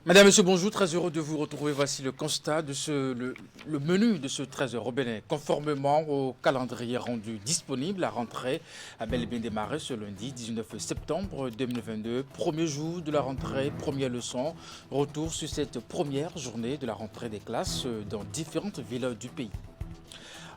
Madame, Monsieur, bonjour, très heureux de vous retrouver. Voici le constat de le menu de ce 13h au Bénin. Conformément au calendrier rendu disponible, la rentrée a bel et bien démarré ce lundi 19 septembre 2022. Premier jour de la rentrée, première leçon. Retour sur cette première journée de la rentrée des classes dans différentes villes du pays.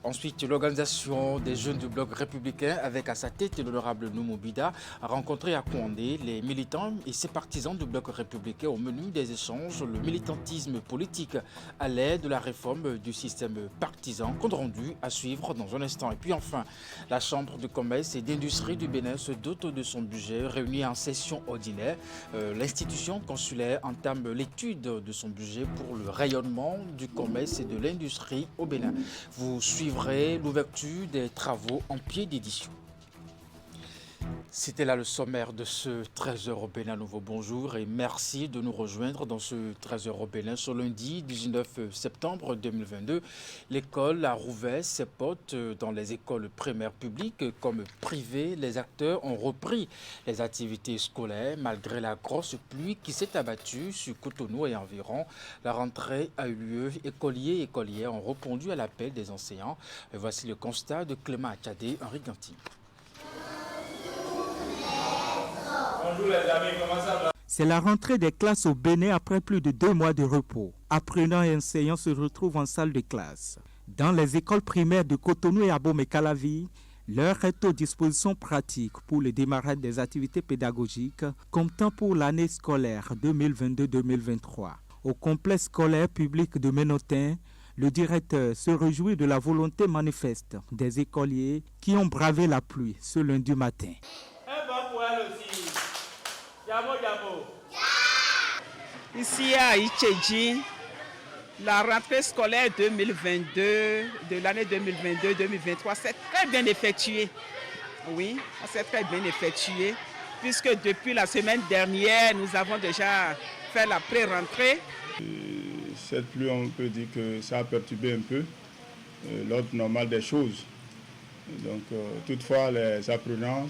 Ensuite, l'organisation des jeunes du bloc républicain, avec à sa tête l'honorable Noumou Bida, a rencontré à Kouandé les militants et ses partisans du bloc républicain au menu des échanges, le militantisme politique à l'aide de la réforme du système partisan, compte rendu à suivre dans un instant. Et puis enfin, la Chambre de commerce et d'industrie du Bénin se dote de son budget réuni en session ordinaire. L'institution consulaire entame l'étude de son budget pour le rayonnement du commerce et de l'industrie au Bénin. Vous suivrez l'ouverture des travaux en pied d'édition. C'était là le sommaire de ce 13h au Bénin. Nouveau bonjour et merci de nous rejoindre dans ce 13h au Bénin. Ce lundi 19 septembre 2022, l'école a rouvert ses portes dans les écoles primaires publiques comme privées. Les acteurs ont repris les activités scolaires malgré la grosse pluie qui s'est abattue sur Cotonou et environ. La rentrée a eu lieu. Écoliers et écolières ont répondu à l'appel des enseignants. Et voici le constat de Clément Achadé, Henri Ganti. Bonjour les amis, comment ça va? C'est la rentrée des classes au Bénin après plus de 2 mois de repos. Apprenants et enseignants se retrouvent en salle de classe. Dans les écoles primaires de Cotonou et Abomey-Calavi, l'heure est aux dispositions pratiques pour le démarrage des activités pédagogiques, comptant pour l'année scolaire 2022-2023. Au complexe scolaire public de Ménotin, le directeur se réjouit de la volonté manifeste des écoliers qui ont bravé la pluie ce lundi matin. Un bon pour elle aussi. Yamo, yamo. Ici à Itchédji, la rentrée scolaire 2022, de l'année 2022-2023, s'est très bien effectuée. Oui, c'est très bien effectué, puisque depuis la semaine dernière, nous avons déjà fait la pré-rentrée. Cette pluie, on peut dire que ça a perturbé un peu l'ordre normal des choses. Donc, toutefois, les apprenants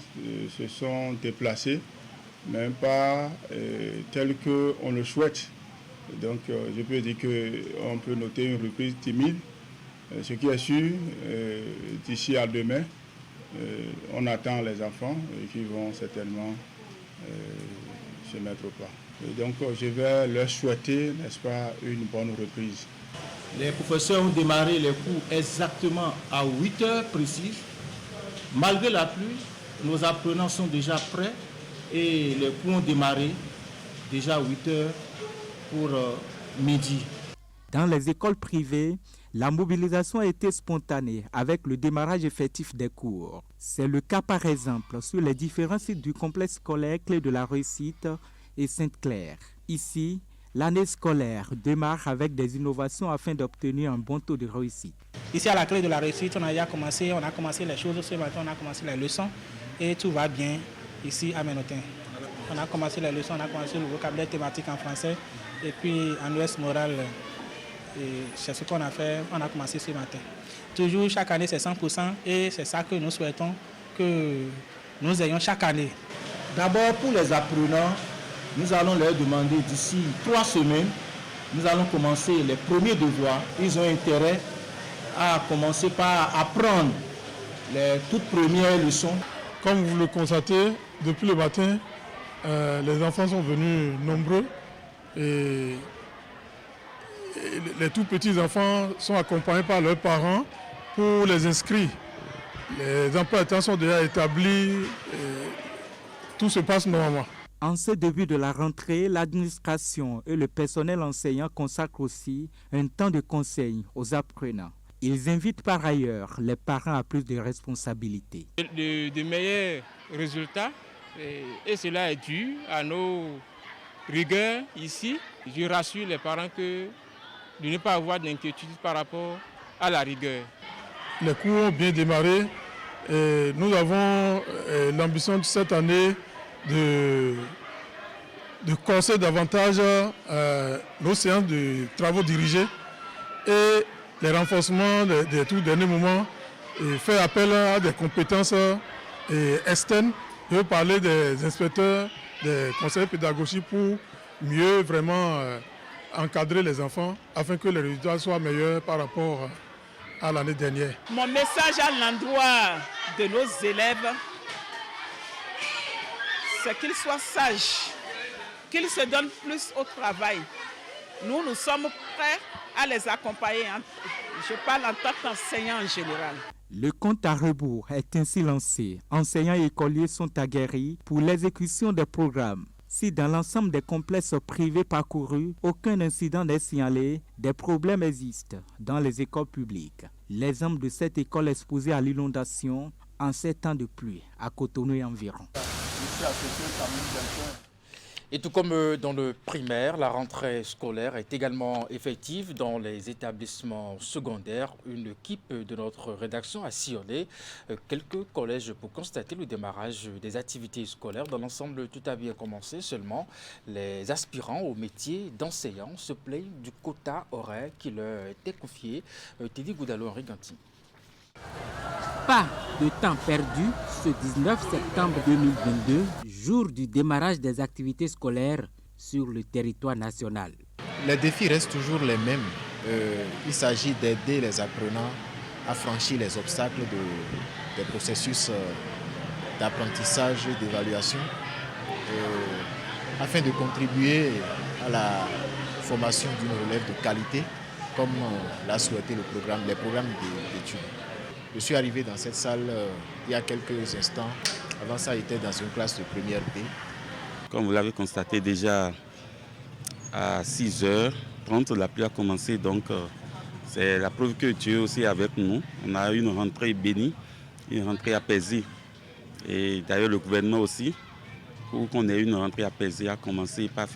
se sont déplacés, même pas tel qu'on le souhaite. Donc, je peux dire qu'on peut noter une reprise timide. Ce qui est sûr, d'ici à demain, on attend les enfants qui vont certainement se mettre au pas. Et donc, je vais leur souhaiter, n'est-ce pas, une bonne reprise. Les professeurs ont démarré les cours exactement à 8 heures précises. Malgré la pluie, nos apprenants sont déjà prêts et les cours ont démarré déjà à 8 heures pour midi. Dans les écoles privées, la mobilisation a été spontanée avec le démarrage effectif des cours. C'est le cas par exemple sur les différents sites du complexe scolaire Clé de la Réussite et Sainte-Claire. Ici, l'année scolaire démarre avec des innovations afin d'obtenir un bon taux de réussite. Ici à la Clé de la Réussite, on a commencé les choses ce matin, on a commencé les leçons et tout va bien ici à Ménotin. On a commencé les leçons, on a commencé le vocabulaire thématique en français et puis en US moral. C'est ce qu'on a fait, on a commencé ce matin. Toujours chaque année c'est 100% et c'est ça que nous souhaitons que nous ayons chaque année. D'abord pour les apprenants, nous allons leur demander d'ici 3 semaines, nous allons commencer les premiers devoirs. Ils ont intérêt à commencer par apprendre les toutes premières leçons. Comme vous le constatez, depuis le matin, les enfants sont venus nombreux et les tout petits enfants sont accompagnés par leurs parents pour les inscrire. Les emplois de temps sont déjà établis et tout se passe normalement. En ce début de la rentrée, l'administration et le personnel enseignant consacrent aussi un temps de conseil aux apprenants. Ils invitent par ailleurs les parents à plus de responsabilités. De meilleurs résultats et cela est dû à nos rigueurs ici. Je rassure les parents de ne pas avoir d'inquiétude par rapport à la rigueur. Les cours ont bien démarré et nous avons l'ambition de cette année de corser davantage nos séances de travaux dirigés et les renforcements des tout derniers moments et faire appel à des compétences externes. Je veux parler des inspecteurs, des conseillers pédagogiques pour mieux vraiment encadrer les enfants afin que les résultats soient meilleurs par rapport à l'année dernière. Mon message à l'endroit de nos élèves, c'est qu'ils soient sages, qu'ils se donnent plus au travail. Nous sommes prêts à les accompagner. Je parle en tant qu'enseignant en général. Le compte à rebours est ainsi lancé. Enseignants et écoliers sont aguerris pour l'exécution des programmes. Si dans l'ensemble des complexes privés parcourus, aucun incident n'est signalé, des problèmes existent dans les écoles publiques. L'exemple de cette école exposée à l'inondation en 7 ans de pluie à Cotonou et environ. Et tout comme dans le primaire, la rentrée scolaire est également effective dans les établissements secondaires. Une équipe de notre rédaction a sillonné quelques collèges pour constater le démarrage des activités scolaires. Dans l'ensemble, tout a bien commencé. Seulement, les aspirants au métier d'enseignant se plaignent du quota horaire qui leur était confié. Teddy Goudalo-Henri Ganti. Pas de temps perdu ce 19 septembre 2022, jour du démarrage des activités scolaires sur le territoire national. Les défis restent toujours les mêmes. Il s'agit d'aider les apprenants à franchir les obstacles des processus d'apprentissage et d'évaluation afin de contribuer à la formation d'une relève de qualité comme l'a souhaité les programmes d'études. Je suis arrivé dans cette salle il y a quelques instants. Avant ça, j'étais dans une classe de première B. Comme vous l'avez constaté déjà, à 6h30, la pluie a commencé. Donc, c'est la preuve que Dieu aussi est avec nous. On a eu une rentrée bénie, une rentrée apaisée. Et d'ailleurs, le gouvernement aussi, pour qu'on ait une rentrée apaisée, a commencé par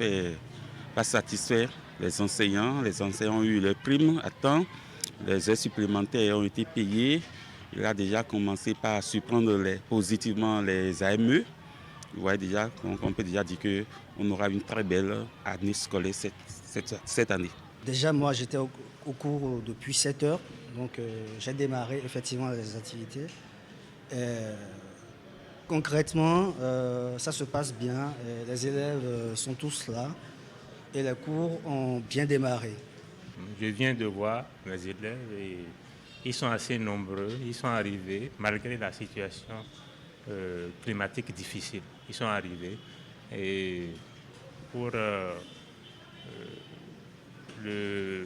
satisfaire les enseignants. Les enseignants ont eu leurs primes à temps. Les heures supplémentaires ont été payées. Il a déjà commencé par surprendre positivement les AME. Vous voyez déjà, on peut déjà dire qu'on aura une très belle année scolaire cette année. Déjà, moi, j'étais au cours depuis 7 heures. Donc, j'ai démarré effectivement les activités. Concrètement, ça se passe bien. Les élèves sont tous là et les cours ont bien démarré. Je viens de voir les élèves et ils sont assez nombreux, ils sont arrivés malgré la situation climatique difficile. Ils sont arrivés et pour les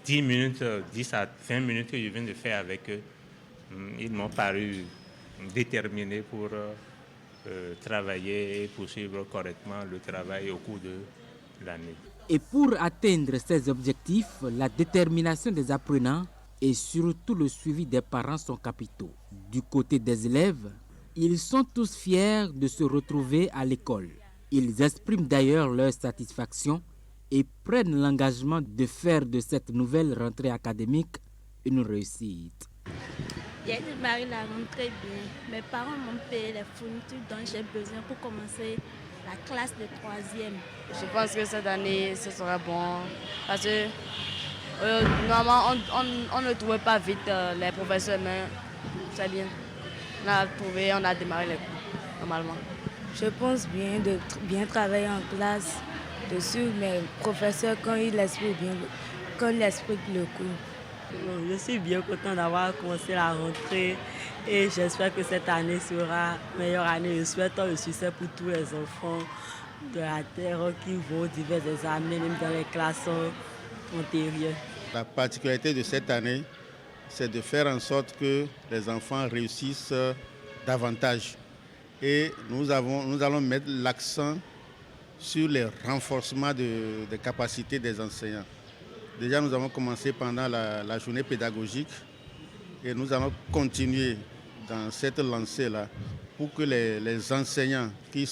10 à 20 minutes que je viens de faire avec eux, ils m'ont paru déterminés pour travailler et poursuivre correctement le travail au cours de l'année. Et pour atteindre ces objectifs, la détermination des apprenants et surtout le suivi des parents sont capitaux. Du côté des élèves, ils sont tous fiers de se retrouver à l'école. Ils expriment d'ailleurs leur satisfaction et prennent l'engagement de faire de cette nouvelle rentrée académique une réussite. J'ai démarré la rentrée bien. Mes parents m'ont payé les fournitures dont j'ai besoin pour commencer la classe de 3e. Je pense que cette année, ce sera bon parce que normalement, on ne trouvait pas vite les professeurs, mais c'est bien. On a démarré les cours, normalement. Je pense bien de bien travailler en classe, de suivre mes professeurs quand ils expliquent le cours. Je suis bien content d'avoir commencé la rentrée et j'espère que cette année sera meilleure année. Je souhaite le succès pour tous les enfants de la terre qui vont divers examens, même dans les classes antérieures. La particularité de cette année, c'est de faire en sorte que les enfants réussissent davantage. Et nous allons mettre l'accent sur le renforcement des capacités des enseignants. Déjà, nous avons commencé pendant la journée pédagogique et nous allons continuer dans cette lancée-là pour que les enseignants qui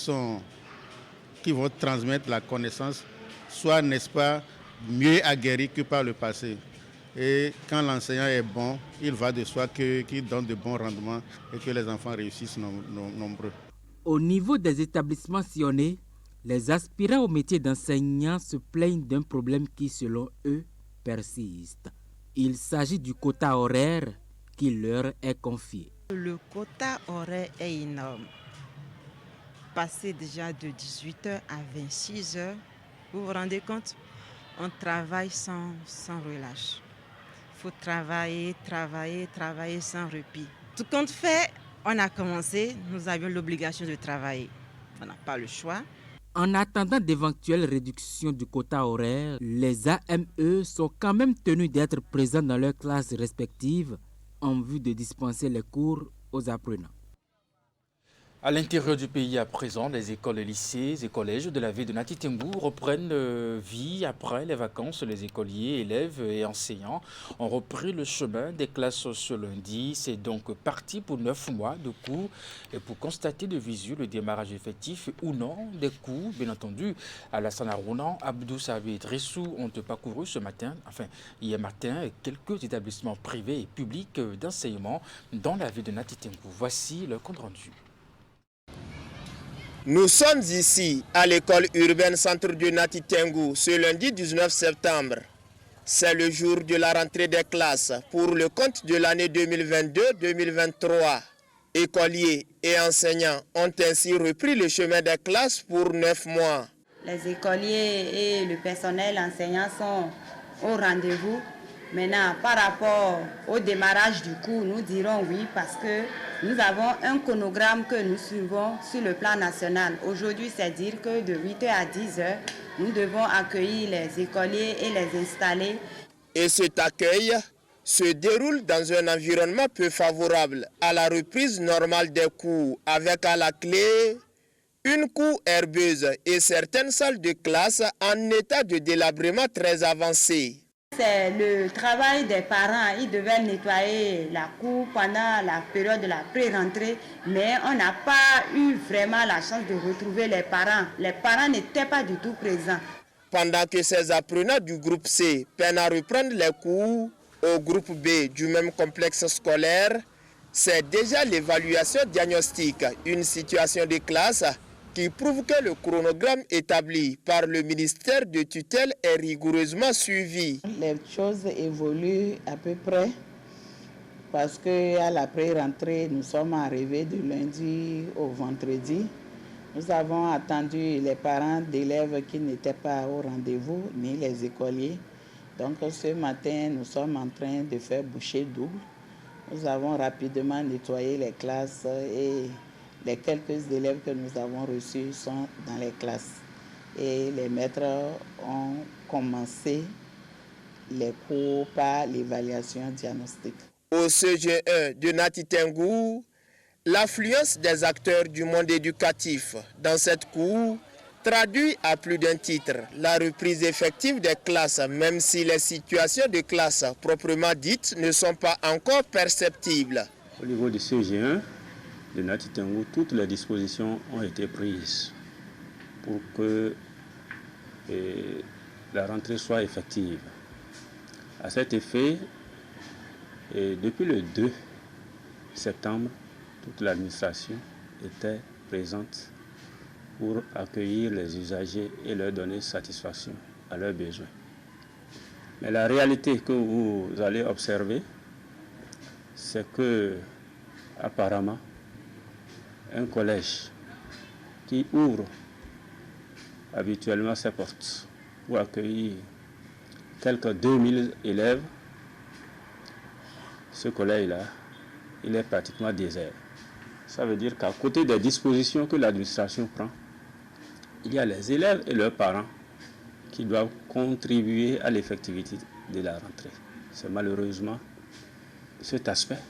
vont transmettre la connaissance soient, n'est-ce pas, mieux aguerris que par le passé. Et quand l'enseignant est bon, il va de soi qu'il donne de bons rendements et que les enfants réussissent nombreux. Au niveau des établissements sillonnés, les aspirants au métier d'enseignant se plaignent d'un problème qui, selon eux, persiste. Il s'agit du quota horaire qui leur est confié. Le quota horaire est énorme passer déjà de 18h à 26h. Vous vous rendez compte? On travaille sans relâche. Il faut travailler sans répit. Tout compte fait, on a commencé, nous avions l'obligation de travailler. On n'a pas le choix. En attendant d'éventuelles réductions du quota horaire, les AME sont quand même tenus d'être présents dans leurs classes respectives en vue de dispenser les cours aux apprenants. À l'intérieur du pays à présent, les écoles et lycées et collèges de la ville de Nati Tengou reprennent vie après les vacances. Les écoliers, élèves et enseignants ont repris le chemin des classes ce lundi. C'est donc parti pour 9 mois de cours et pour constater de visu le démarrage effectif ou non des cours. Bien entendu, Alassane Arounan, Abdou Sabi et Drissou ont parcouru hier matin, quelques établissements privés et publics d'enseignement dans la ville de Nati Tengou. Voici le compte rendu. Nous sommes ici à l'école urbaine centre de Nati Tengou ce lundi 19 septembre. C'est le jour de la rentrée des classes pour le compte de l'année 2022-2023. Écoliers et enseignants ont ainsi repris le chemin des classes pour 9 mois. Les écoliers et le personnel enseignant sont au rendez-vous. Maintenant, par rapport au démarrage du cours, nous dirons oui parce que nous avons un chronogramme que nous suivons sur le plan national. Aujourd'hui, c'est dire que de 8h à 10h, nous devons accueillir les écoliers et les installer. Et cet accueil se déroule dans un environnement peu favorable à la reprise normale des cours, avec à la clé une cour herbeuse et certaines salles de classe en état de délabrement très avancé. C'est le travail des parents. Ils devaient nettoyer la cour pendant la période de la pré-rentrée, mais on n'a pas eu vraiment la chance de retrouver les parents. Les parents n'étaient pas du tout présents. Pendant que ces apprenants du groupe C peinent à reprendre les cours, au groupe B du même complexe scolaire, c'est déjà l'évaluation diagnostique, une situation de classe qui prouve que le chronogramme établi par le ministère de tutelle est rigoureusement suivi. Les choses évoluent à peu près parce qu'à la pré-rentrée, nous sommes arrivés du lundi au vendredi. Nous avons attendu les parents d'élèves qui n'étaient pas au rendez-vous, ni les écoliers. Donc ce matin, nous sommes en train de faire bouchée double. Nous avons rapidement nettoyé les classes et les quelques élèves que nous avons reçus sont dans les classes. Et les maîtres ont commencé les cours par l'évaluation diagnostique. Au CG1 de Nati Tengou, l'affluence des acteurs du monde éducatif dans cette cour traduit à plus d'un titre la reprise effective des classes, même si les situations de classe proprement dites ne sont pas encore perceptibles. Au niveau du CG1 de Nati Tengou, toutes les dispositions ont été prises pour que la rentrée soit effective. À cet effet, depuis le 2 septembre, toute l'administration était présente pour accueillir les usagers et leur donner satisfaction à leurs besoins. Mais la réalité que vous allez observer, c'est que apparemment, un collège qui ouvre habituellement ses portes pour accueillir quelques 2000 élèves, ce collège-là, il est pratiquement désert. Ça veut dire qu'à côté des dispositions que l'administration prend, il y a les élèves et leurs parents qui doivent contribuer à l'effectivité de la rentrée. C'est malheureusement cet aspect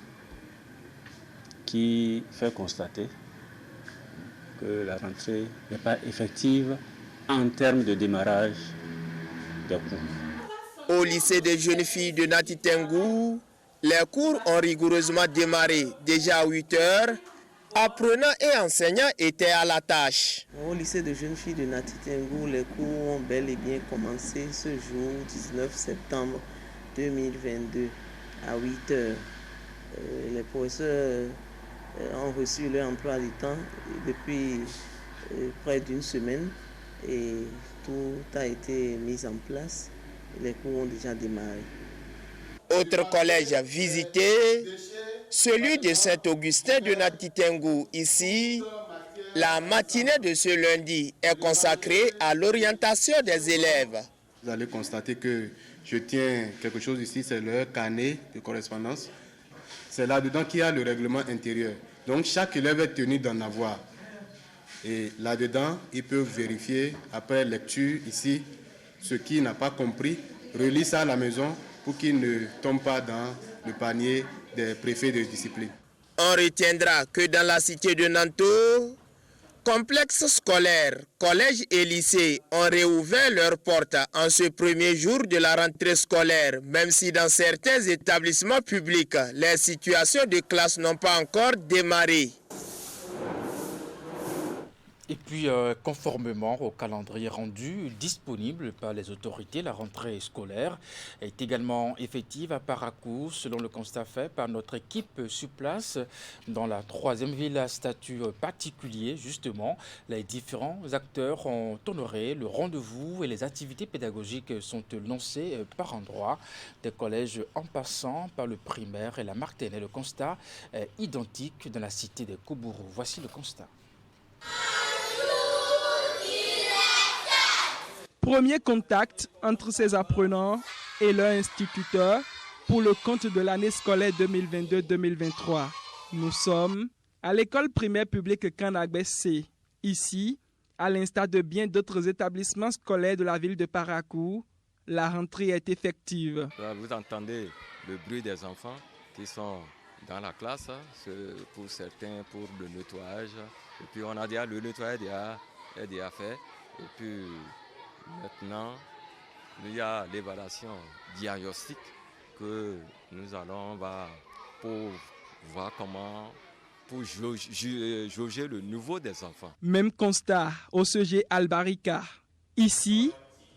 qui fait constater que la rentrée n'est pas effective en termes de démarrage des cours. Au lycée des jeunes filles de Nati Tengou, les cours ont rigoureusement démarré déjà à 8 heures. Apprenants et enseignants étaient à la tâche. Au lycée de jeunes filles de Nati Tengou, les cours ont bel et bien commencé ce jour, 19 septembre 2022, à 8 heures. Les professeurs ont reçu leur emploi du temps depuis près d'une semaine et tout a été mis en place. Les cours ont déjà démarré. Autre collège visité, celui de Saint-Augustin de Nati Tengou. Ici, La matinée de ce lundi est consacrée à l'orientation des élèves. Vous allez constater que je tiens quelque chose ici, c'est leur carnet de correspondance. C'est là-dedans qu'il y a le règlement intérieur. Donc chaque élève est tenu d'en avoir. Et là-dedans, ils peuvent vérifier, après lecture ici, ce qu'il n'a pas compris, relit ça à la maison pour qu'il ne tombe pas dans le panier des préfets de discipline. On retiendra que dans la cité de Nanto, complexes scolaires, collèges et lycées ont réouvert leurs portes en ce premier jour de la rentrée scolaire, même si dans certains établissements publics, les situations de classe n'ont pas encore démarré. Et puis, conformément au calendrier rendu disponible par les autorités, la rentrée scolaire est également effective à Parakou, selon le constat fait par notre équipe sur place. Dans la troisième ville à statut particulier, justement, les différents acteurs ont honoré le rendez-vous et les activités pédagogiques sont lancées par endroits, des collèges en passant par le primaire et la maternelle. Le constat est identique dans la cité de Koubourou. Voici le constat. Premier contact entre ces apprenants et leur instituteur pour le compte de l'année scolaire 2022-2023. Nous sommes à l'école primaire publique Kanagbe C. Ici, à l'instar de bien d'autres établissements scolaires de la ville de Parakou, la rentrée est effective. Vous entendez le bruit des enfants qui sont dans la classe, pour certains pour le nettoyage. Et puis on a déjà le nettoyage est déjà fait. Et puis maintenant, il y a l'évaluation diagnostique que nous allons pour voir comment, pour jauger le niveau des enfants. Même constat au CG Albarika. Ici,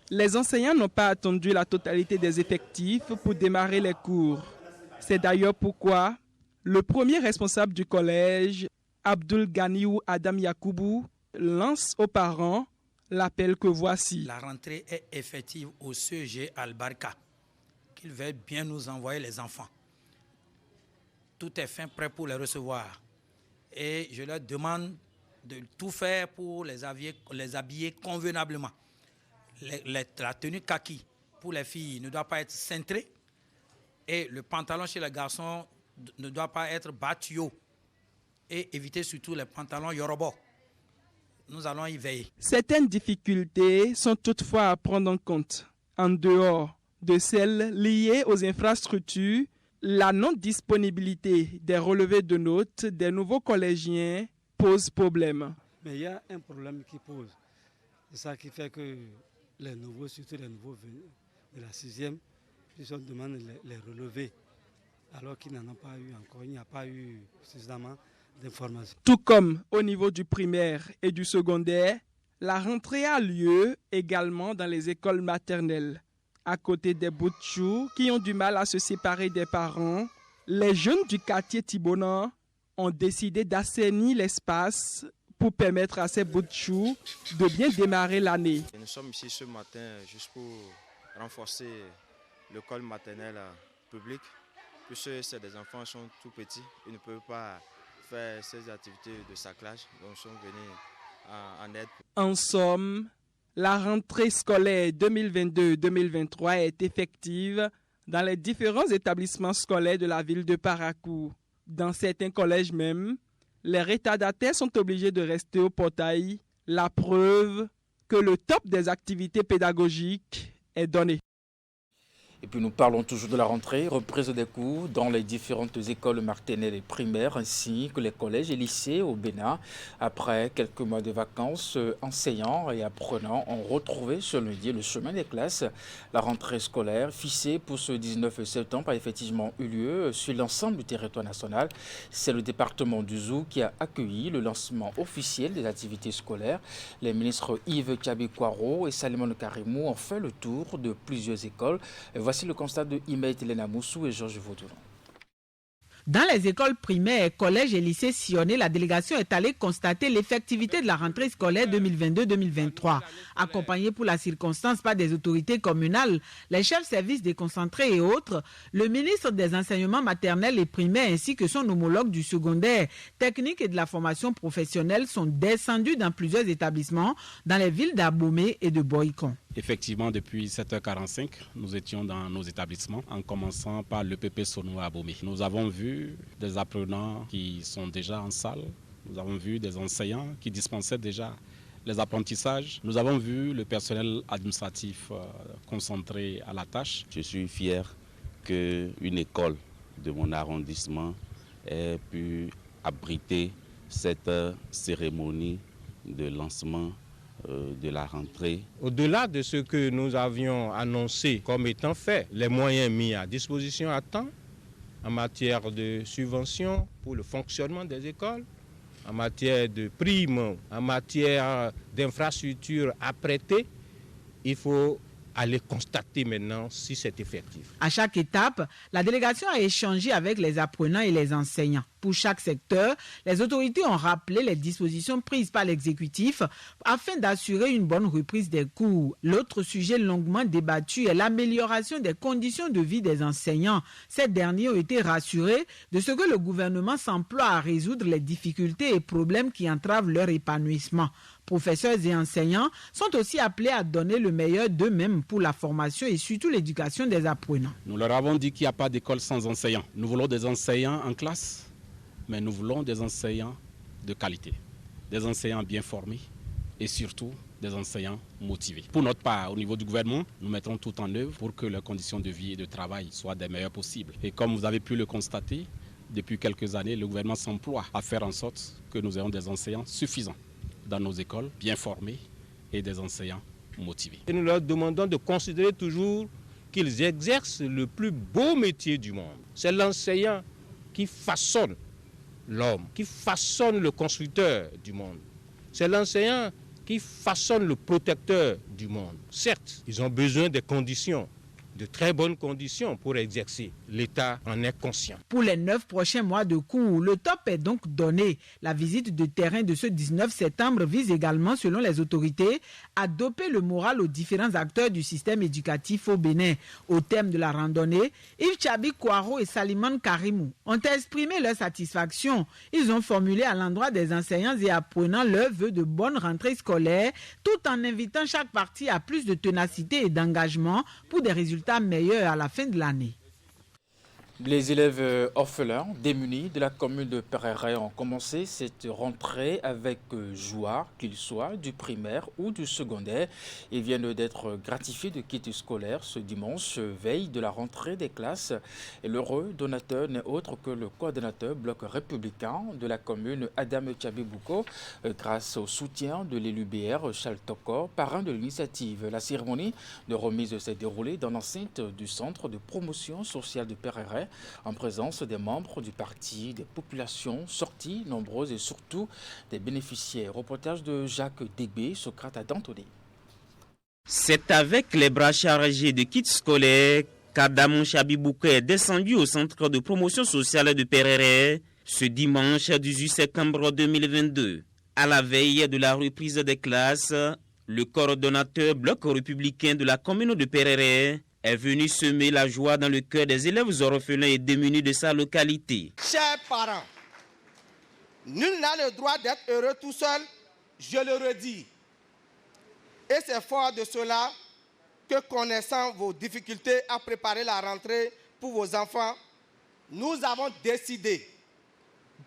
les enseignants n'ont pas attendu la totalité des effectifs pour démarrer les cours. C'est d'ailleurs pourquoi le premier responsable du collège, Abdul Ganiou Adam Yakoubou, lance aux parents l'appel que voici. La rentrée est effective au CG Albarka, qu'il veuille bien nous envoyer les enfants. Tout est fin prêt pour les recevoir. Et je leur demande de tout faire pour les habiller convenablement. La tenue kaki pour les filles ne doit pas être cintrée et le pantalon chez les garçons ne doit pas être batio et éviter surtout les pantalons yorobo. Nous allons y veiller. Certaines difficultés sont toutefois à prendre en compte. En dehors de celles liées aux infrastructures, la non-disponibilité des relevés de notes des nouveaux collégiens pose problème. Mais il y a un problème qui pose. C'est ça qui fait que les nouveaux, surtout les nouveaux venus de la 6e, ils demandent les relevés, alors qu'ils n'en ont pas eu encore. Il n'y a pas eu suffisamment d'informations. Tout comme au niveau du primaire et du secondaire, la rentrée a lieu également dans les écoles maternelles. À côté des Boutchou qui ont du mal à se séparer des parents, les jeunes du quartier Thibonant ont décidé d'assainir l'espace pour permettre à ces Boutchou de bien démarrer l'année. Nous sommes ici ce matin juste pour renforcer l'école maternelle publique, puisque des enfants sont tout petits, ils ne peuvent pas faire ces activités de saclage, donc nous sommes venus en aide. En somme, la rentrée scolaire 2022-2023 est effective dans les différents établissements scolaires de la ville de Parakou. Dans certains collèges même, les retardataires sont obligés de rester au portail, la preuve que le top des activités pédagogiques est donné. Et puis nous parlons toujours de la rentrée, reprise des cours dans les différentes écoles maternelles et primaires ainsi que les collèges et lycées au Bénin. Après quelques mois de vacances, enseignants et apprenants ont retrouvé ce lundi le chemin des classes. La rentrée scolaire fixée pour ce 19 septembre a effectivement eu lieu sur l'ensemble du territoire national. C'est le département du Zou qui a accueilli le lancement officiel des activités scolaires. Les ministres Yves Kabi-Kwaro et Salimon Karimou ont fait le tour de plusieurs écoles. Voici le constat de Imet Elena Moussou et Georges Vaudoulan. Dans les écoles primaires, collèges et lycées sillonnés, la délégation est allée constater l'effectivité de la rentrée scolaire 2022-2023. Accompagnés pour la circonstance par des autorités communales, les chefs services déconcentrés et autres, le ministre des enseignements maternels et primaires ainsi que son homologue du secondaire, technique et de la formation professionnelle sont descendus dans plusieurs établissements dans les villes d'Abomey et de Boycon. Effectivement, depuis 7h45, nous étions dans nos établissements, en commençant par l'EPP Sono à Abomey. Nous avons vu des apprenants qui sont déjà en salle, nous avons vu des enseignants qui dispensaient déjà les apprentissages. Nous avons vu le personnel administratif concentré à la tâche. Je suis fier qu'une école de mon arrondissement ait pu abriter cette cérémonie de lancement de la rentrée. Au-delà de ce que nous avions annoncé comme étant fait, les moyens mis à disposition à temps en matière de subventions pour le fonctionnement des écoles, en matière de primes, en matière d'infrastructures apprêtées, il faut aller constater maintenant si c'est effectif. À chaque étape, la délégation a échangé avec les apprenants et les enseignants. Pour chaque secteur, les autorités ont rappelé les dispositions prises par l'exécutif afin d'assurer une bonne reprise des cours. L'autre sujet longuement débattu est l'amélioration des conditions de vie des enseignants. Ces derniers ont été rassurés de ce que le gouvernement s'emploie à résoudre les difficultés et problèmes qui entravent leur épanouissement. Professeurs et enseignants sont aussi appelés à donner le meilleur d'eux-mêmes pour la formation et surtout l'éducation des apprenants. Nous leur avons dit qu'il n'y a pas d'école sans enseignants. Nous voulons des enseignants en classe, mais nous voulons des enseignants de qualité, des enseignants bien formés et surtout des enseignants motivés. Pour notre part, au niveau du gouvernement, nous mettrons tout en œuvre pour que les conditions de vie et de travail soient des meilleures possibles. Et comme vous avez pu le constater, depuis quelques années, le gouvernement s'emploie à faire en sorte que nous ayons des enseignants suffisants dans nos écoles, bien formés et des enseignants motivés. Et nous leur demandons de considérer toujours qu'ils exercent le plus beau métier du monde. C'est l'enseignant qui façonne l'homme, qui façonne le constructeur du monde. C'est l'enseignant qui façonne le protecteur du monde. Certes, ils ont besoin des conditions, de très bonnes conditions pour exercer. L'État en est conscient. Pour les 9 prochains mois de cours, le top est donc donné. La visite de terrain de ce 19 septembre vise également, selon les autorités, à doper le moral aux différents acteurs du système éducatif au Bénin. Au terme de la randonnée, Yves Tchabi Kouaro et Salimane Karimou ont exprimé leur satisfaction. Ils ont formulé à l'endroit des enseignants et apprenants leurs vœux de bonne rentrée scolaire, tout en invitant chaque partie à plus de ténacité et d'engagement pour des résultats meilleurs à la fin de l'année. Les élèves orphelins démunis de la commune de Perere ont commencé cette rentrée avec joie, qu'ils soient du primaire ou du secondaire. Ils viennent d'être gratifiés de kits scolaires ce dimanche, veille de la rentrée des classes. Et l'heureux donateur n'est autre que le coordonnateur bloc républicain de la commune, Adam Tchabibouko, grâce au soutien de l'élu BR Charles Toko, parrain de l'initiative. La cérémonie de remise s'est déroulée dans l'enceinte du centre de promotion sociale de Perere, en présence des membres du parti, des populations sorties nombreuses et surtout des bénéficiaires. Reportage de Jacques Dégbé, Socrate à Dantoni. C'est avec les bras chargés de kits scolaires qu'Adamon Chabibouke est descendu au centre de promotion sociale de Perere ce dimanche 18 septembre 2022. À la veille de la reprise des classes, le coordonnateur bloc républicain de la commune de Perere est venu semer la joie dans le cœur des élèves orphelins et démunis de sa localité. Chers parents, nul n'a le droit d'être heureux tout seul, je le redis. Et c'est fort de cela que, connaissant vos difficultés à préparer la rentrée pour vos enfants, nous avons décidé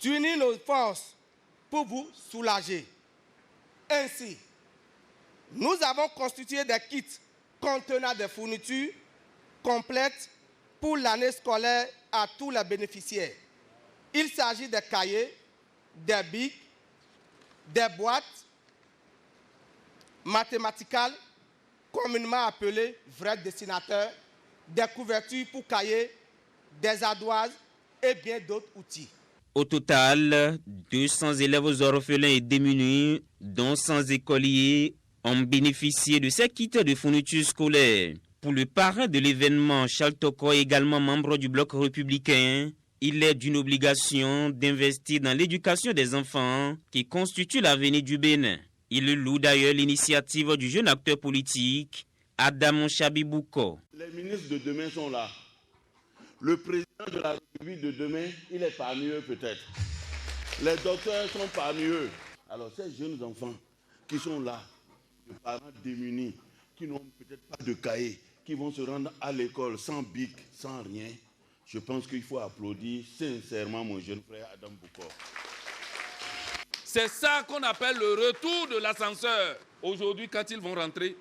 d'unir nos forces pour vous soulager. Ainsi, nous avons constitué des kits contenant des fournitures complètes pour l'année scolaire à tous les bénéficiaires. Il s'agit des cahiers, des bics, des boîtes mathématicales, communément appelées vrais dessinateurs, des couvertures pour cahiers, des ardoises et bien d'autres outils. Au total, 200 élèves orphelins et démunis, dont 100 écoliers, ont bénéficié de ces kits de fournitures scolaires. Pour le parrain de l'événement, Charles Toko, également membre du bloc républicain, Il est d'une obligation d'investir dans l'éducation des enfants qui constitue l'avenir du Bénin. Il loue d'ailleurs l'initiative du jeune acteur politique Adamon Chabibouko. Les ministres de demain sont là. Le président de la République de demain, il est parmi eux peut-être. Les docteurs sont parmi eux. Alors ces jeunes enfants qui sont là, les parents démunis, qui n'ont peut-être pas de cahier, qui vont se rendre à l'école sans bic, sans rien, je pense qu'il faut applaudir sincèrement mon jeune frère Adam Boukor. C'est ça qu'on appelle le retour de l'ascenseur. Aujourd'hui, quand ils vont rentrer,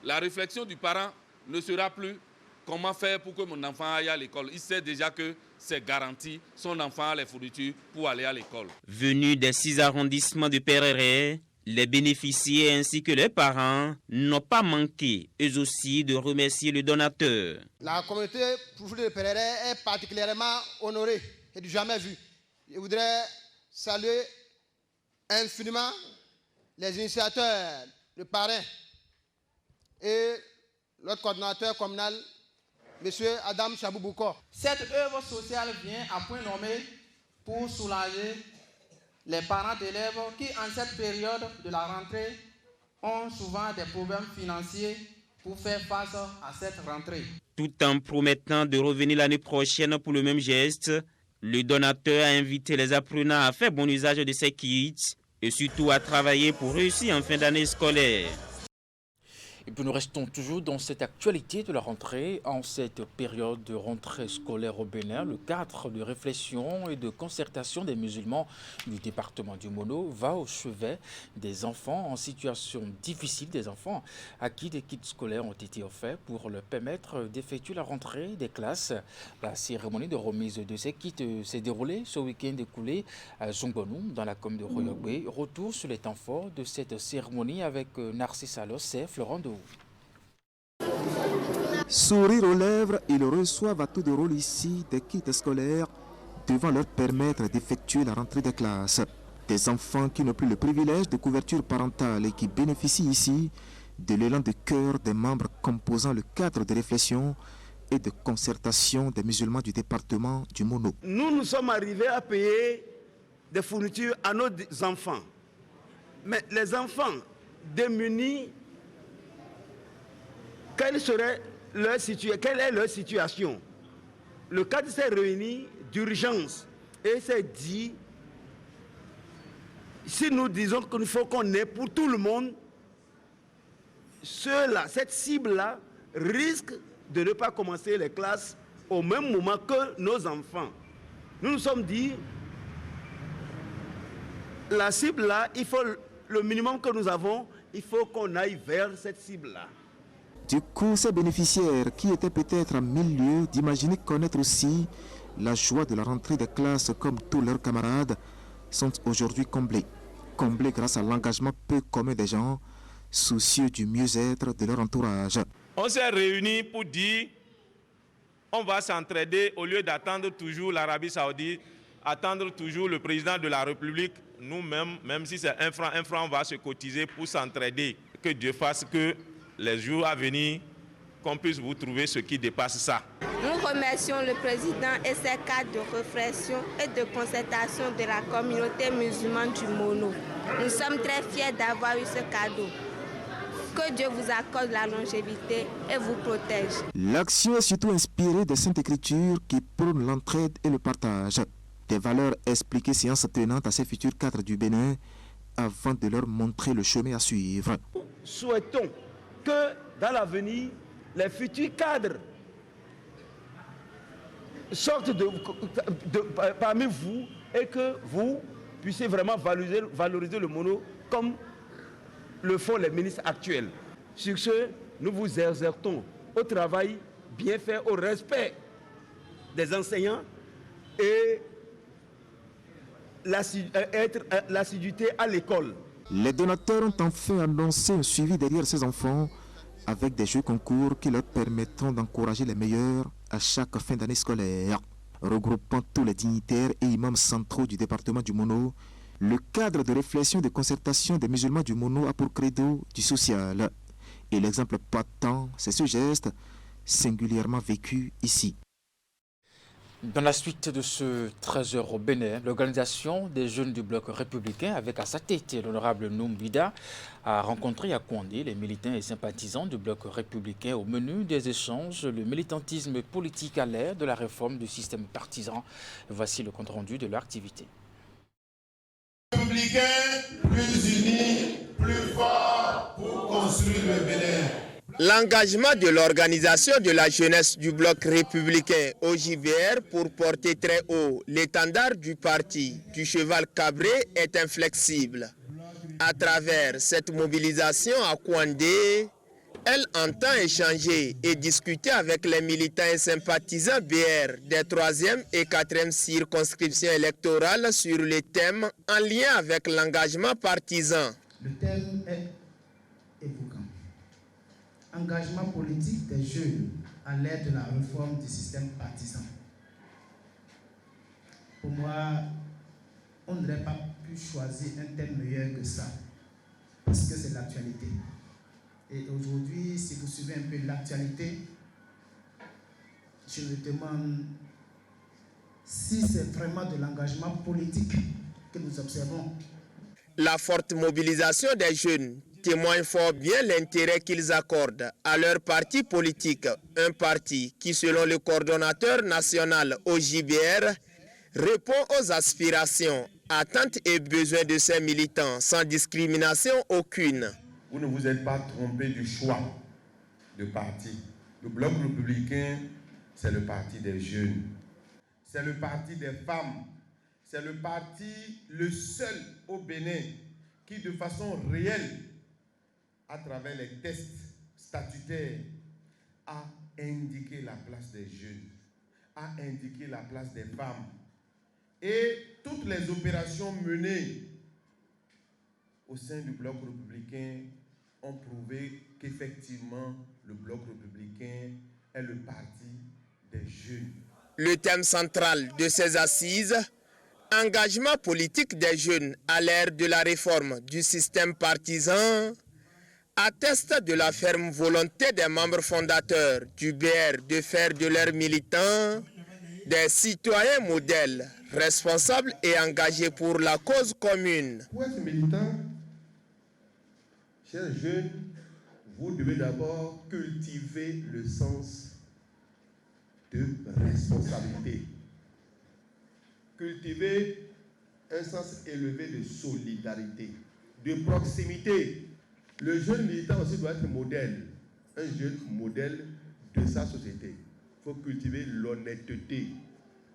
la réflexion du parent ne sera plus comment faire pour que mon enfant aille à l'école. Il sait déjà que c'est garanti, son enfant a les fournitures pour aller à l'école. Venus des 6 arrondissements de Péréré, les bénéficiaires ainsi que les parents n'ont pas manqué, eux aussi, de remercier le donateur. La communauté de Péréré est particulièrement honorée et du jamais vu. Je voudrais saluer infiniment les initiateurs, le parrain et notre coordinateur communal, M. Adam Chabibouko. Cette œuvre sociale vient à point nommé pour soulager les parents d'élèves qui, en cette période de la rentrée, ont souvent des problèmes financiers pour faire face à cette rentrée. Tout en promettant de revenir l'année prochaine pour le même geste, le donateur a invité les apprenants à faire bon usage de ces kits et surtout à travailler pour réussir en fin d'année scolaire. Et puis nous restons toujours dans cette actualité de la rentrée. En cette période de rentrée scolaire au Bénin, le cadre de réflexion et de concertation des musulmans du département du Mono va au chevet des enfants en situation difficile, des enfants à qui des kits scolaires ont été offerts pour leur permettre d'effectuer la rentrée des classes. La cérémonie de remise de ces kits s'est déroulée ce week-end écoulé à Zongbonou, dans la commune de Royogbe. Retour sur les temps forts de cette cérémonie avec Narcisse Alos et Florent Dehou. Sourire aux lèvres, ils reçoivent à tour de rôle ici des kits scolaires devant leur permettre d'effectuer la rentrée des classes. Des enfants qui n'ont plus le privilège de couverture parentale et qui bénéficient ici de l'élan de cœur des membres composant le cadre de réflexion et de concertation des musulmans du département du Mono. Nous sommes arrivés à payer des fournitures à nos enfants. Mais les enfants démunis, quelle est leur situation? Le cadre s'est réuni d'urgence et s'est dit, si nous disons qu'il faut qu'on ait pour tout le monde, cette cible-là risque de ne pas commencer les classes au même moment que nos enfants. Nous nous sommes dit, la cible-là, il faut le minimum que nous avons, il faut qu'on aille vers cette cible-là. Du coup, ces bénéficiaires qui étaient peut-être en milieu d'imaginer connaître aussi la joie de la rentrée des classes comme tous leurs camarades sont aujourd'hui comblés. Comblés grâce à l'engagement peu commun des gens, soucieux du mieux-être de leur entourage. On s'est réunis pour dire on va s'entraider au lieu d'attendre toujours l'Arabie Saoudite, attendre toujours le président de la République. Nous-mêmes, même si c'est un franc, on va se cotiser pour s'entraider. Que Dieu fasse que les jours à venir, qu'on puisse vous trouver ce qui dépasse ça. Nous remercions le président et ses cadres de réflexion et de concertation de la communauté musulmane du Mono. Nous sommes très fiers d'avoir eu ce cadeau. Que Dieu vous accorde la longévité et vous protège. L'action est surtout inspirée des Saintes Écritures qui prônent l'entraide et le partage. Des valeurs expliquées séance tenante à ces futurs cadres du Bénin avant de leur montrer le chemin à suivre. Souhaitons que dans l'avenir, les futurs cadres sortent parmi vous et que vous puissiez vraiment valoriser le Mono comme le font les ministres actuels. Sur ce, nous vous exhortons au travail bien fait, au respect des enseignants et l'assiduité à l'école. Les donateurs ont enfin annoncé un suivi derrière ces enfants avec des jeux concours qui leur permettront d'encourager les meilleurs à chaque fin d'année scolaire. Regroupant tous les dignitaires et imams centraux du département du Mono, le cadre de réflexion et de concertation des musulmans du Mono a pour credo du social. Et l'exemple patent, c'est ce geste singulièrement vécu ici. Dans la suite de ce 13h au Bénin, l'organisation des jeunes du bloc républicain, avec à sa tête l'honorable Noumbida, a rencontré à Kouandé les militants et sympathisants du bloc républicain. Au menu des échanges, le militantisme politique à l'ère de la réforme du système partisan. Voici le compte-rendu de leur activité. Républicains, plus unis, plus forts pour construire le Bénin. L'engagement de l'organisation de la jeunesse du bloc républicain OJBR pour porter très haut l'étendard du parti du cheval cabré est inflexible. À travers cette mobilisation à Kouandé, elle entend échanger et discuter avec les militants et sympathisants BR des 3e et 4e circonscriptions électorales sur les thèmes en lien avec l'engagement partisan. Le thème est évoquant. Engagement politique des jeunes à l'aide de la réforme du système partisan. Pour moi, on n'aurait pas pu choisir un thème meilleur que ça, parce que c'est l'actualité. Et aujourd'hui, si vous suivez un peu l'actualité, je me demande si c'est vraiment de l'engagement politique que nous observons. La forte mobilisation des jeunes témoigne fort bien l'intérêt qu'ils accordent à leur parti politique, un parti qui, selon le coordonnateur national OJBR, répond aux aspirations, attentes et besoins de ses militants sans discrimination aucune. Vous ne vous êtes pas trompé du choix de parti. Le bloc républicain, c'est le parti des jeunes, c'est le parti des femmes, c'est le parti, le seul au Bénin, qui de façon réelle, à travers les tests statutaires, a indiqué la place des jeunes, a indiqué la place des femmes. Et toutes les opérations menées au sein du bloc républicain ont prouvé qu'effectivement, le bloc républicain est le parti des jeunes. Le thème central de ces assises, engagement politique des jeunes à l'ère de la réforme du système partisan, atteste de la ferme volonté des membres fondateurs du BR de faire de leurs militants des citoyens modèles, responsables et engagés pour la cause commune. Pour être militant, chers jeunes, vous devez d'abord cultiver le sens de responsabilité. Cultiver un sens élevé de solidarité, de proximité. Le jeune militant aussi doit être modèle, un jeune modèle de sa société. Il faut cultiver l'honnêteté,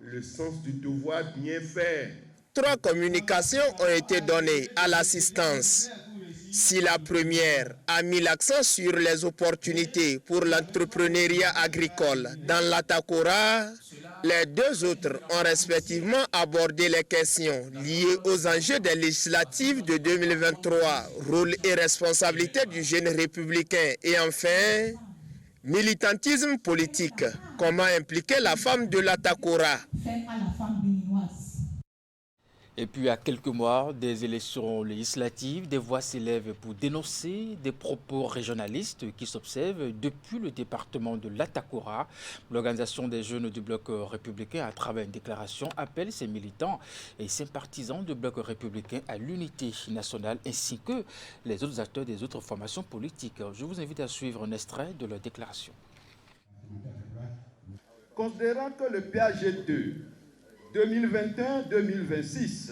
le sens du devoir bien faire. 3 communications ont été données à l'assistance. Si la première a mis l'accent sur les opportunités pour l'entrepreneuriat agricole dans l'Atakora, les 2 autres ont respectivement abordé les questions liées aux enjeux des législatives de 2023, rôle et responsabilité du jeune républicain et enfin, militantisme politique, comment impliquer la femme de l'Atakora. Et puis à quelques mois des élections législatives, des voix s'élèvent pour dénoncer des propos régionalistes qui s'observent depuis le département de l'Atakora. L'organisation des jeunes du bloc républicain, à travers une déclaration, appelle ses militants et sympathisants du bloc républicain à l'unité nationale ainsi que les autres acteurs des autres formations politiques. Je vous invite à suivre un extrait de leur déclaration. Considérant que le PAG2 2021-2026,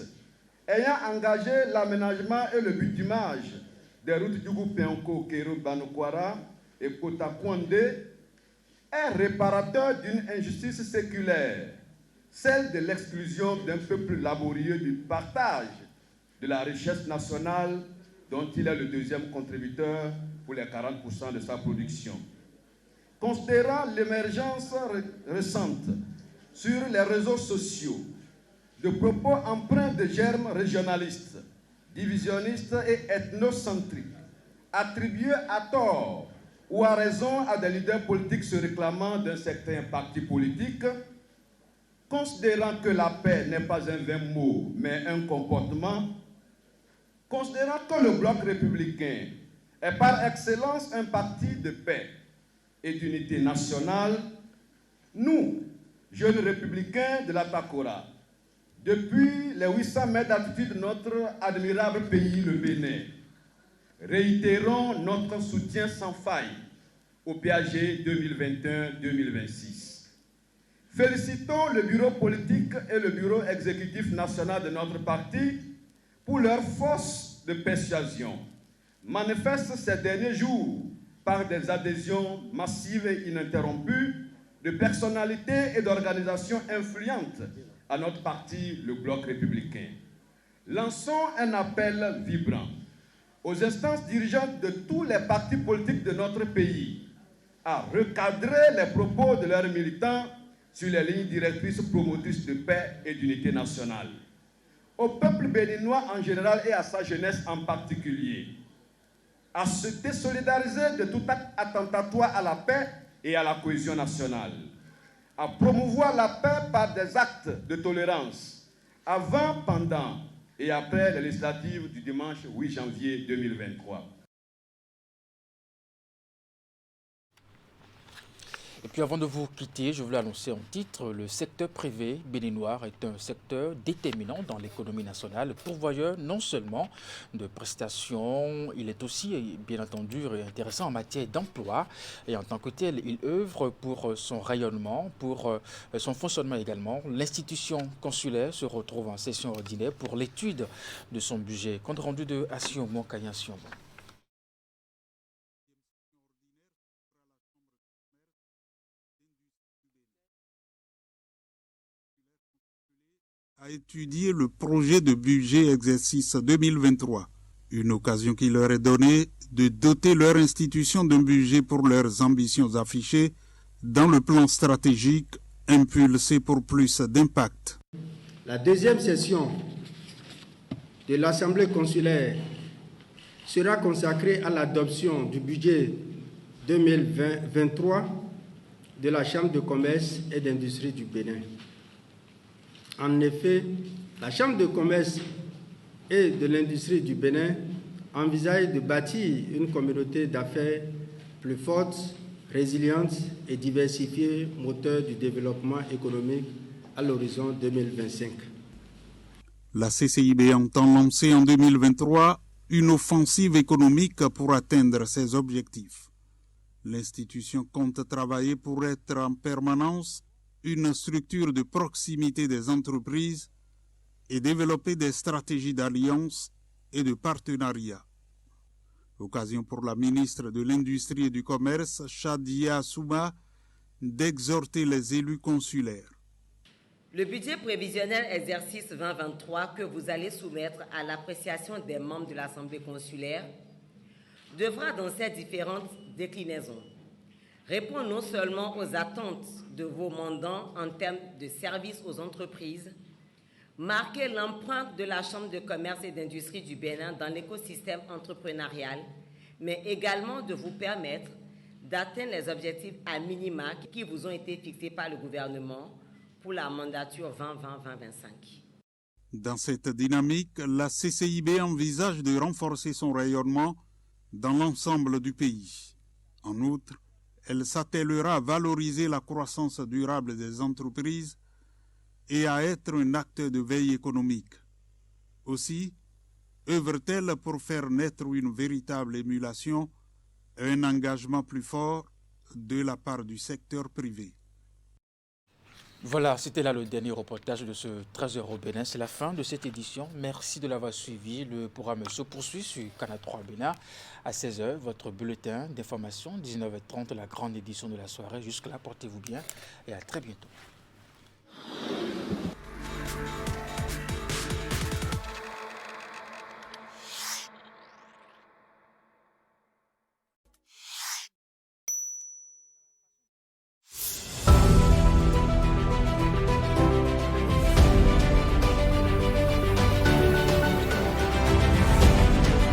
ayant engagé l'aménagement et le bitumage des routes du Penko, Kero, Banokwara et Kota Kouandé, est réparateur d'une injustice séculaire, celle de l'exclusion d'un peuple laborieux du partage de la richesse nationale dont il est le 2e contributeur pour les 40% de sa production. Considérant l'émergence récente sur les réseaux sociaux de propos empreints de germes régionalistes, divisionnistes et ethnocentriques, attribués à tort ou à raison à des leaders politiques se réclamant d'un certain parti politique, considérant que la paix n'est pas un vain mot, mais un comportement, considérant que le bloc républicain est par excellence un parti de paix et d'unité nationale, nous, jeunes républicains de la Takora, depuis les 800 mètres d'altitude de notre admirable pays, le Bénin, réitérons notre soutien sans faille au PAG 2021-2026. Félicitons le bureau politique et le bureau exécutif national de notre parti pour leur force de persuasion, manifeste ces derniers jours par des adhésions massives et ininterrompues de personnalités et d'organisations influentes à notre parti, le Bloc républicain. Lançons un appel vibrant aux instances dirigeantes de tous les partis politiques de notre pays à recadrer les propos de leurs militants sur les lignes directrices promotrices de paix et d'unité nationale. Au peuple béninois en général et à sa jeunesse en particulier, à se désolidariser de tout acte attentatoire à la paix et à la cohésion nationale, à promouvoir la paix par des actes de tolérance, avant, pendant et après les législatives du dimanche 8 janvier 2023. Et puis avant de vous quitter, je voulais annoncer en titre, le secteur privé béninois est un secteur déterminant dans l'économie nationale, pourvoyeur non seulement de prestations, il est aussi bien entendu intéressant en matière d'emploi et en tant que tel, il œuvre pour son rayonnement, pour son fonctionnement également. L'institution consulaire se retrouve en session ordinaire pour l'étude de son budget. Compte rendu de Assiomo Kanyasion. À étudier le projet de budget exercice 2023, une occasion qui leur est donnée de doter leur institution d'un budget pour leurs ambitions affichées dans le plan stratégique impulsé pour plus d'impact. La deuxième session de l'Assemblée consulaire sera consacrée à l'adoption du budget 2023 de la Chambre de commerce et d'industrie du Bénin. En effet, la Chambre de commerce et de l'industrie du Bénin envisage de bâtir une communauté d'affaires plus forte, résiliente et diversifiée, moteur du développement économique à l'horizon 2025. La CCIB entend lancer en 2023 une offensive économique pour atteindre ses objectifs. L'institution compte travailler pour être en permanence une structure de proximité des entreprises et développer des stratégies d'alliance et de partenariat. L'occasion pour la ministre de l'Industrie et du Commerce, Shadia Souma, d'exhorter les élus consulaires. Le budget prévisionnel exercice 2023 que vous allez soumettre à l'appréciation des membres de l'Assemblée consulaire devra, dans ses différentes déclinaisons, répond non seulement aux attentes de vos mandants en termes de services aux entreprises, marquer l'empreinte de la Chambre de commerce et d'industrie du Bénin dans l'écosystème entrepreneurial, mais également de vous permettre d'atteindre les objectifs à minima qui vous ont été fixés par le gouvernement pour la mandature 2020-2025. Dans cette dynamique, la CCIB envisage de renforcer son rayonnement dans l'ensemble du pays. En outre, elle s'attellera à valoriser la croissance durable des entreprises et à être un acteur de veille économique. Aussi, œuvre-t-elle pour faire naître une véritable émulation et un engagement plus fort de la part du secteur privé. Voilà, c'était là le dernier reportage de ce 13h au Bénin. C'est la fin de cette édition. Merci de l'avoir suivi. Le programme se poursuit sur Canal 3 Bénin à 16h. Votre bulletin d'information, 19h30, la grande édition de la soirée. Jusque-là, portez-vous bien et à très bientôt.